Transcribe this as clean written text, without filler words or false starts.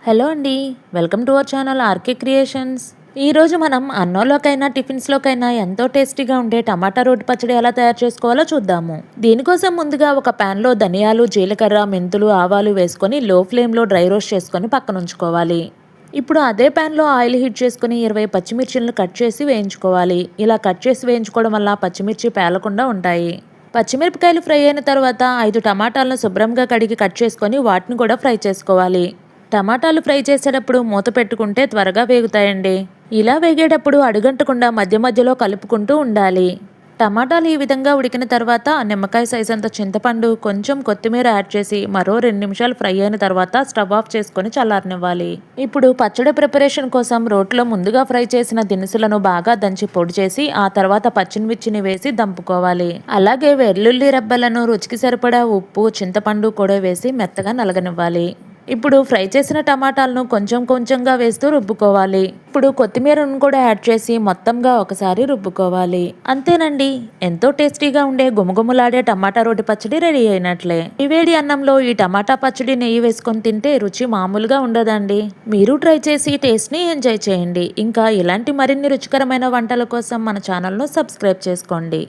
Hello అండి, welcome to our channel RK creations. ఈరోజు మనం అన్నంలోకైనా టిఫిన్స్లోకైనా ఎంతో టేస్టీగా ఉండే టమాటా రోటి పచ్చడి ఎలా తయారు చేసుకోవాలో చూద్దాము. దీనికోసం ముందుగా ఒక ప్యాన్లో ధనియాలు, జీలకర్ర, మెంతులు, ఆవాలు వేసుకొని లో ఫ్లేమ్లో డ్రై రోస్ట్ చేసుకొని పక్కన ఉంచుకోవాలి. ఇప్పుడు అదే ప్యాన్లో ఆయిల్ హీట్ చేసుకుని 20 పచ్చిమిర్చిలను కట్ చేసి వేయించుకోవాలి. ఇలా కట్ చేసి వేయించుకోవడం వల్ల పచ్చిమిర్చి పేలకుండా ఉంటాయి. పచ్చిమిరపకాయలు ఫ్రై అయిన తర్వాత 5 టమాటాలను శుభ్రంగా కడిగి కట్ చేసుకొని వాటిని కూడా ఫ్రై చేసుకోవాలి. టమాటాలు ఫ్రై చేసేటప్పుడు మూత పెట్టుకుంటే త్వరగా వేగుతాయండి. ఇలా వేగేటప్పుడు అడుగంటకుండా మధ్య మధ్యలో కలుపుకుంటూ ఉండాలి. టమాటాలు ఈ విధంగా ఉడికిన తర్వాత నిమ్మకాయ సైజ్ అంత చింతపండు, కొంచెం కొత్తిమీర యాడ్ చేసి మరో 2 నిమిషాలు ఫ్రై అయిన తర్వాత స్టవ్ ఆఫ్ చేసుకొని చల్లారనివ్వాలి. ఇప్పుడు పచ్చడి ప్రిపరేషన్ కోసం రోట్లో ముందుగా ఫ్రై చేసిన దినుసులను బాగా దంచి పొడి చేసి ఆ తర్వాత పచ్చిమిర్చిని వేసి దంపుకోవాలి. అలాగే వెల్లుల్లి రెబ్బలను, రుచికి సరిపడా ఉప్పు, చింతపండు కూడా వేసి మెత్తగా నలగనివ్వాలి. ఇప్పుడు ఫ్రై చేసిన టమాటాలను కొంచెం కొంచెంగా వేస్తూ రుబ్బుకోవాలి. ఇప్పుడు కొత్తిమీరను కూడా యాడ్ చేసి మొత్తంగా ఒకసారి రుబ్బుకోవాలి. అంతేనండి, ఎంతో టేస్టీగా ఉండే గుమగుమలాడే టమాటా రోటి పచ్చడి రెడీ అయినట్లే. ఈ వేడి అన్నంలో ఈ టమాటా పచ్చడి నెయ్యి వేసుకొని తింటే రుచి మామూలుగా ఉండదండి. మీరు ట్రై చేసి టేస్ట్ ని ఎంజాయ్ చేయండి. ఇంకా ఇలాంటి మరిన్ని రుచికరమైన వంటల కోసం మన ఛానల్ను సబ్స్క్రైబ్ చేసుకోండి.